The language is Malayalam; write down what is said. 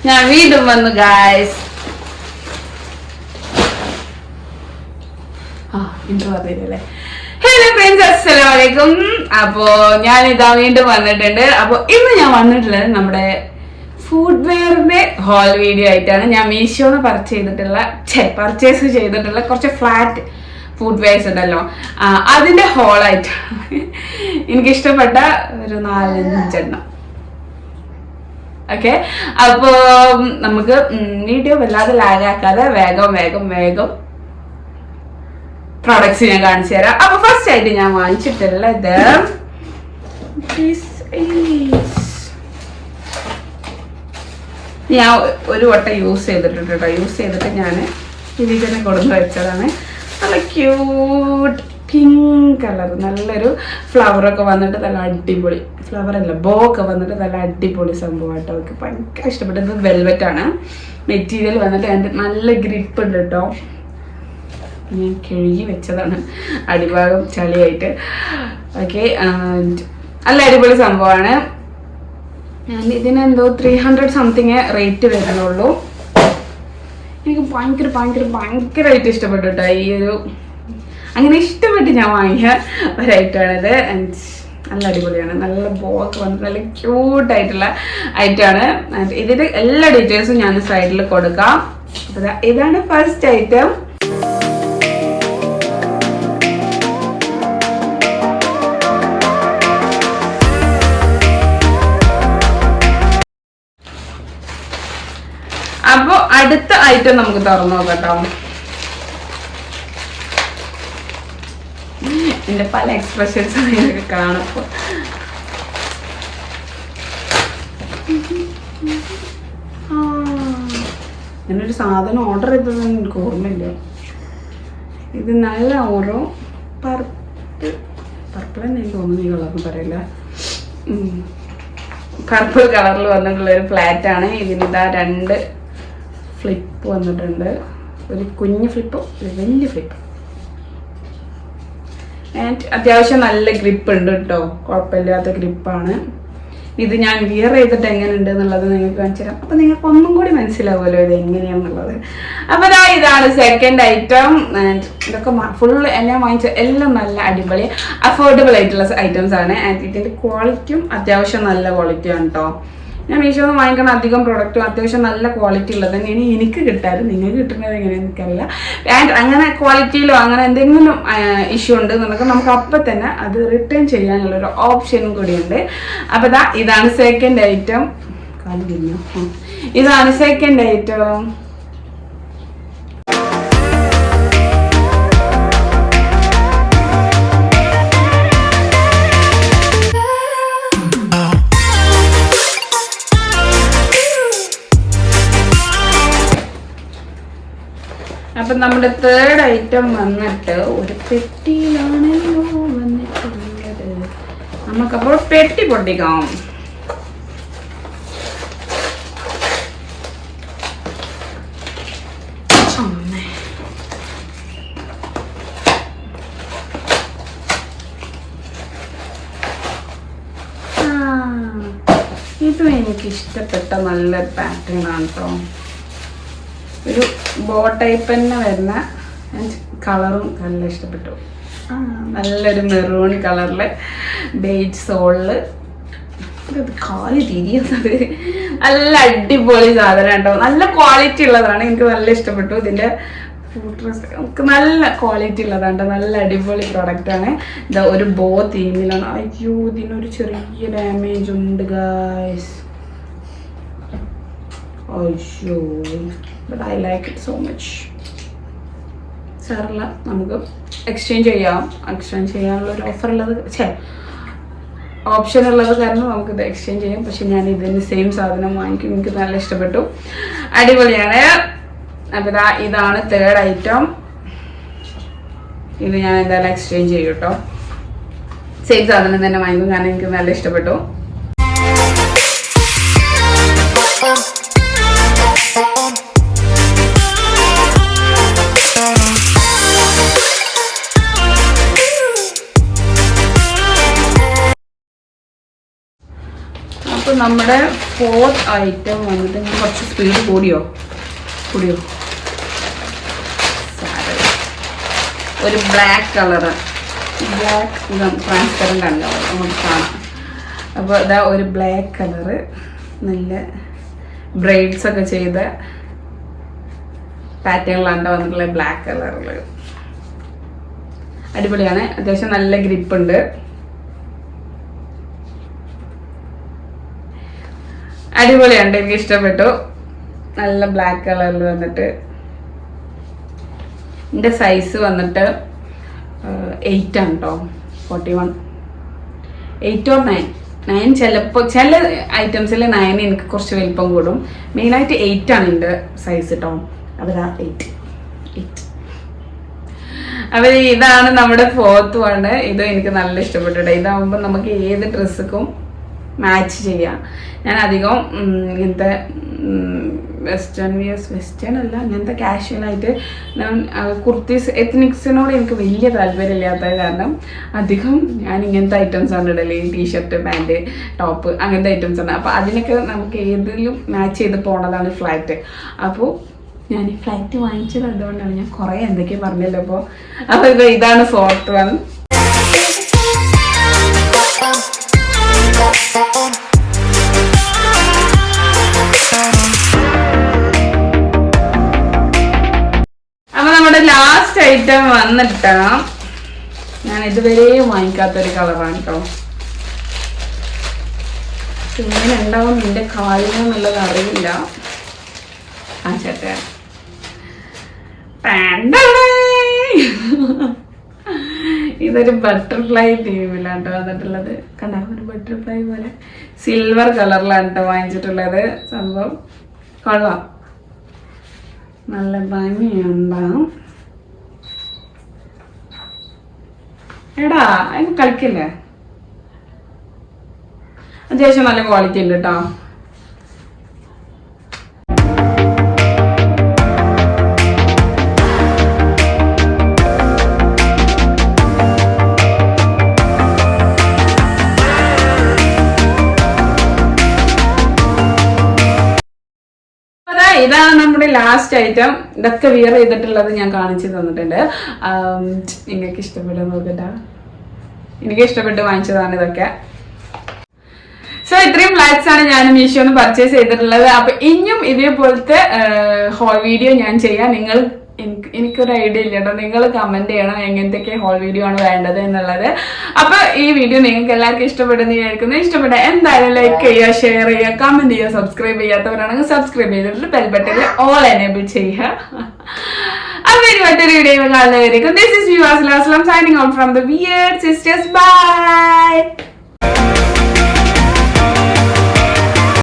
ഞാൻ വീണ്ടും വന്നു ഗായ്സ്. ഇൻട്രോ അറിയില്ലേ? ഹലോ ഫ്രണ്ട്സ്, അസ്സലാമു അലൈക്കും. അപ്പോ ഞാൻ ഇതാ വീണ്ടും വന്നിട്ടുണ്ട്. അപ്പൊ ഇന്ന് ഞാൻ വന്നിട്ടുള്ളത് നമ്മുടെ ഫുഡ് വെയറിന്റെ ഹോൾ വീഡിയോ ആയിട്ടാണ്. ഞാൻ മീഷോന്ന് പർച്ചേസ് ചെയ്തിട്ടുള്ള കുറച്ച് ഫ്ലാറ്റ് ഫുഡ് വെയർസ് ഉണ്ടല്ലോ, അതിന്റെ ഹോളായിട്ടാണ് എനിക്കിഷ്ടപ്പെട്ട ഒരു 4-5 എണ്ണം. ഓക്കെ, അപ്പോ നമുക്ക് വീഡിയോ വല്ലാതെ ലാഗാക്കാതെ വേഗം പ്രോഡക്ട്സ് ഞാൻ കാണിച്ചു തരാം. അപ്പൊ ഫസ്റ്റ് ആയിട്ട് ഞാൻ വാങ്ങിച്ചിട്ടുള്ളത് ഞാൻ ഒരു വട്ടം യൂസ് ചെയ്തിട്ടുണ്ട്. യൂസ് ചെയ്തിട്ട് ഞാൻ ഇതിൽ തന്നെ കൊടുന്ന് വെച്ചതാണ്. നല്ല ക്യൂട്ട് പിങ്ക് കളർ, നല്ലൊരു ഫ്ലവറൊക്കെ വന്നിട്ട് നല്ല അടിപൊളി, ഫ്ലവറല്ല ബോ ഒക്കെ വന്നിട്ട് നല്ല അടിപൊളി സംഭവമായിട്ട് അവർക്ക് ഭയങ്കര ഇഷ്ടപ്പെട്ടത്. വെൽവെറ്റ് ആണ് മെറ്റീരിയൽ വന്നിട്ട്. എൻ്റെ നല്ല ഗ്രിപ്പ് ഉണ്ട് കേട്ടോ. ഞാൻ കഴുകി വെച്ചതാണ് അടിഭാഗം ചളിയായിട്ട്. ഓക്കെ, നല്ല അടിപൊളി സംഭവമാണ്. ഇതിനെന്തോ 300 സംതിങ് റേറ്റ് വരുന്നുള്ളൂ. എനിക്ക് ഭയങ്കരമായിട്ട് ഇഷ്ടപ്പെട്ടു കേട്ടോ. ഈ ഒരു അങ്ങനെ ഇഷ്ടപ്പെട്ട് ഞാൻ വാങ്ങിയ ഒരൈറ്റമാണിത്. നല്ല അടിപൊളിയാണ്. നല്ല ബോക്ക് വന്ന് നല്ല ക്യൂട്ടായിട്ടുള്ള ഐറ്റമാണ്. ഇതിൻ്റെ എല്ലാ ഡീറ്റെയിൽസും ഞാൻ സൈഡിൽ കൊടുക്കാം. അപ്പോൾ ഇതാണ് ഫസ്റ്റ് ഐറ്റം. അപ്പൊ അടുത്ത ഐറ്റം നമുക്ക് തുറന്നു നോക്കട്ടോ. എന്റെ പല എക്സ്പ്രഷൻസ് നിങ്ങൾക്ക് കാണപ്പോ. ഞാനൊരു സാധനം ഓർഡർ ചെയ്തതൊന്നും എനിക്ക് ഓർമ്മയില്ല. ഇത് നല്ല ഓരോ പർപ്പിൾ തന്നെ എനിക്ക് തോന്നുന്നു. ഈ കളർന്ന് പറയില്ല, പർപ്പിൾ കളറിൽ വന്നിട്ടുള്ളൊരു ഫ്ലാറ്റ് ആണ്. ഇതിനിതാ 2 ഫ്ലിപ്പ് വന്നിട്ടുണ്ട്. ഒരു കുഞ്ഞ് ഫ്ലിപ്പ്, ഒരു വലിയ ഫ്ലിപ്പ്. ആൻഡ് അത്യാവശ്യം നല്ല ഗ്രിപ്പ് ഉണ്ട് കേട്ടോ, കുഴപ്പമില്ലാത്ത ഗ്രിപ്പാണ്. ഇത് ഞാൻ വിയർ ചെയ്തിട്ട് എങ്ങനെയുണ്ട് എന്നുള്ളത് നിങ്ങൾക്ക് കാണിച്ചു തരാം. അപ്പം നിങ്ങൾക്ക് ഒന്നും കൂടി മനസ്സിലാവുമല്ലോ ഇത് എങ്ങനെയാണെന്നുള്ളത്. അപ്പോൾ ഇതാണ് സെക്കൻഡ് ഐറ്റം. ആൻഡ് ഇതൊക്കെ ഫുൾ എല്ലാം വാങ്ങിച്ച എല്ലാം നല്ല അടിപൊളി അഫോർഡബിൾ ആയിട്ടുള്ള ഐറ്റംസ് ആണ്. ആൻഡ് ഇതിൻ്റെ ക്വാളിറ്റിയും അത്യാവശ്യം നല്ല ക്വാളിറ്റിയാണ് കേട്ടോ. ഞാൻ മീഷോന്ന് വാങ്ങിക്കുന്ന അധികം പ്രോഡക്റ്റും അത്യാവശ്യം നല്ല ക്വാളിറ്റി ഉള്ളത് തന്നെയാണ് എനിക്ക് കിട്ടാറ്. നിങ്ങൾക്ക് കിട്ടുന്നത് എങ്ങനെയാണെന്ന് എനിക്കറിയില്ല. ആൻഡ് അങ്ങനെ ക്വാളിറ്റിയിലോ അങ്ങനെ എന്തെങ്കിലും ഇഷ്യൂ ഉണ്ട് എന്നുണ്ടെങ്കിൽ നമുക്ക് അപ്പം തന്നെ അത് റിട്ടേൺ ചെയ്യാനുള്ളൊരു ഓപ്ഷനും കൂടിയുണ്ട്. അപ്പോൾ ഇതാണ് സെക്കൻഡ് ഐറ്റം. ഇതാണ് സെക്കൻഡ് ഐറ്റം. അപ്പം നമ്മുടെ തേർഡ് ഐറ്റം വന്നിട്ട് ഒരു പെട്ടിയിലാണല്ലോ വന്നിട്ടുള്ളത്. നമുക്കപ്പോൾ പെട്ടി പൊട്ടിക്കാം. ഇതും എനിക്കിഷ്ടപ്പെട്ട നല്ലൊരു പാറ്റേൺ ആണ് കേട്ടോ. ഒരു ബോ ടൈപ്പ് തന്നെ വരുന്ന കളറും നല്ല ഇഷ്ടപ്പെട്ടു. നല്ലൊരു മെറൂൺ കളറില് ബേജ് സോളില് കാല് തിരിയുന്നത് നല്ല അടിപൊളി സാധനം കേട്ടോ. നല്ല ക്വാളിറ്റി ഉള്ളതാണ്, എനിക്ക് നല്ല ഇഷ്ടപ്പെട്ടു. ഇതിന്റെ ഫൂട്രസ് നമുക്ക് നല്ല ക്വാളിറ്റി ഉള്ളതാണ്, നല്ല അടിപൊളി പ്രൊഡക്റ്റാണ്. ഇതാ ഒരു ബോ തീമിലാണ്. അയ്യോ, ഇതിനൊരു ചെറിയ ഡാമേജ് ഉണ്ട് ഗായ്സ്. അയ്യോ, but I like it so much. സാറല്ല, നമുക്ക് എക്സ്ചേഞ്ച് ചെയ്യാനുള്ള ഒരു ഓഫർ ഉള്ളത്, ഓപ്ഷൻ ഉള്ളത് കാരണം നമുക്കിത് എക്സ്ചേഞ്ച് ചെയ്യാം. പക്ഷെ ഞാൻ ഇതിന് സെയിം സാധനം വാങ്ങിക്കും. എനിക്ക് നല്ല ഇഷ്ടപ്പെട്ടു, അടിപൊളിയാണ്. അപ്പോൾ ഇതാണ് തേർഡ് ഐറ്റം. ഇത് ഞാൻ എന്തായാലും എക്സ്ചേഞ്ച് ചെയ്യും കേട്ടോ. സെയിം സാധനം തന്നെ വാങ്ങിക്കും കാരണം എനിക്ക് നല്ല ഇഷ്ടപ്പെട്ടു. അപ്പോൾ നമ്മുടെ 4th ഐറ്റം വന്നിട്ട് ഞാൻ കുറച്ച് സ്പീഡ് കൂടിയോ ഒരു ബ്ലാക്ക് കളറ്, ബ്ലാക്ക് ട്രാൻസ്പെറൻ്റ് ആണ് നമുക്ക് കാണാം. അപ്പോൾ ഇതാ ഒരു ബ്ലാക്ക് കളറ്, നല്ല ബ്രൈഡ്സ് ഒക്കെ ചെയ്ത പാറ്റേണിലാണ് വന്നിട്ടുള്ള ബ്ലാക്ക് കളറിൽ. അടിപൊളിയാണ്, അത്യാവശ്യം നല്ല ഗ്രിപ്പ് ഉണ്ട്. അടിപൊളിയുണ്ട്, എനിക്ക് ഇഷ്ടപ്പെട്ടു. നല്ല ബ്ലാക്ക് കളറിൽ വന്നിട്ട് എൻ്റെ സൈസ് വന്നിട്ട് 8 ആണ് കേട്ടോ. 41, 8 or 9. ചിലപ്പോൾ ചില ഐറ്റംസിൽ 9 എനിക്ക് കുറച്ച് വലിപ്പം കൂടും. മെയിനായിട്ട് 8 ആണ് എൻ്റെ സൈസ് കേട്ടോ. അതാ 8. അപ്പോൾ ഇതാണ് നമ്മുടെ 4th വൺ. ഇത് എനിക്ക് നല്ല ഇഷ്ടപ്പെട്ടു. ഇതാകുമ്പോൾ നമുക്ക് ഏത് ഡ്രസ്സുക്കും മാച്ച് ചെയ്യാം. ഞാൻ അധികം ഇങ്ങനത്തെ വെസ്റ്റേൺ അല്ല, അങ്ങനത്തെ കാഷ്വലായിട്ട് ഞാൻ കുർത്തീസ് എത്നിക്സിനോട് എനിക്ക് വലിയ താല്പര്യമില്ലാത്തത് കാരണം അധികം ഞാൻ ഇങ്ങനത്തെ ഐറ്റംസാണ് ഇടല്. ടീഷർട്ട്, പാൻറ്, ടോപ്പ്, അങ്ങനത്തെ ഐറ്റംസാണ്. അപ്പോൾ അതിനൊക്കെ നമുക്ക് ഏതിലും മാച്ച് ചെയ്ത് പോണതാണ് ഫ്ലാറ്റ്. അപ്പോൾ ഞാൻ ഈ ഫ്ലാറ്റ് വാങ്ങിച്ചത് അതുകൊണ്ടാണ്. ഞാൻ കുറേ എന്തൊക്കെയോ പറഞ്ഞല്ലോ. അപ്പോൾ ഇതാണ് 4th വൺ. അപ്പൊ നമ്മുടെ ലാസ്റ്റ് ഐറ്റം വന്നിട്ട് ഞാൻ ഇതുവരെ വാങ്ങിക്കാത്തൊരു കളറാണ് കേട്ടോ. എങ്ങനെ ഉണ്ടാവും നിന്റെ കാലിനെന്നുള്ളത് അറിയില്ല. ചേട്ടാ ഇതൊരു ബട്ടർഫ്ലൈ തീമിലാണ് കേട്ടോ വന്നിട്ടുള്ളത്. കണ്ടാ, ഒരു ബട്ടർഫ്ലൈ പോലെ സിൽവർ കളറിലാണ് കേട്ടോ വാങ്ങിച്ചിട്ടുള്ളത്. സംഭവം കൊള്ളാം, നല്ല ഭംഗിയുണ്ടാവും. എടാ അതിന് കളിക്കല്ലേ, അത്യാവശ്യം നല്ല ക്വാളിറ്റി ഉണ്ട് കേട്ടോ. ഇതാണ് നമ്മുടെ ലാസ്റ്റ് ഐറ്റം. ഇതൊക്കെ വിയർ ചെയ്തിട്ടുള്ളത് ഞാൻ കാണിച്ചു തന്നിട്ടുണ്ട്. നിങ്ങൾക്ക് ഇഷ്ടപ്പെട്ടു നോക്കട്ടാ. എനിക്ക് ഇഷ്ടപ്പെട്ട് വാങ്ങിച്ചതാണ് ഇതൊക്കെ. സോ ഇത്രയും ഫ്ലാറ്റ്സ് ആണ് ഞാൻ മീഷോന്ന് പർച്ചേസ് ചെയ്തിട്ടുള്ളത്. അപ്പൊ ഇനിയും ഇതേപോലത്തെ ഹോൾ വീഡിയോ ഞാൻ ചെയ്യാം. എനിക്കൊരു ഐഡിയ ഇല്ല കേട്ടോ. നിങ്ങൾ കമന്റ് ചെയ്യണം എങ്ങനത്തെയൊക്കെ ഹോൾ വീഡിയോ ആണ് വേണ്ടത് എന്നുള്ളത്. അപ്പൊ ഈ വീഡിയോ നിങ്ങൾക്ക് എല്ലാവർക്കും ഇഷ്ടപ്പെടുന്ന വിചാരിക്കുന്നു. ഇഷ്ടപ്പെട്ട എന്തായാലും ലൈക്ക് ചെയ്യുക, ഷെയർ ചെയ്യുക, കമന്റ് ചെയ്യുക. സബ്സ്ക്രൈബ് ചെയ്യാത്തവരാണെങ്കിൽ സബ്സ്ക്രൈബ് ചെയ്തിട്ട് ബെൽ ബട്ടണിൽ ഓൾ എനേബിൾ ചെയ്യുക. അപ്പൊ ഇനി മറ്റൊരു വീഡിയോ കാണുന്നവരേക്കും this is Vivas Aslam signing out from the weird sisters. By.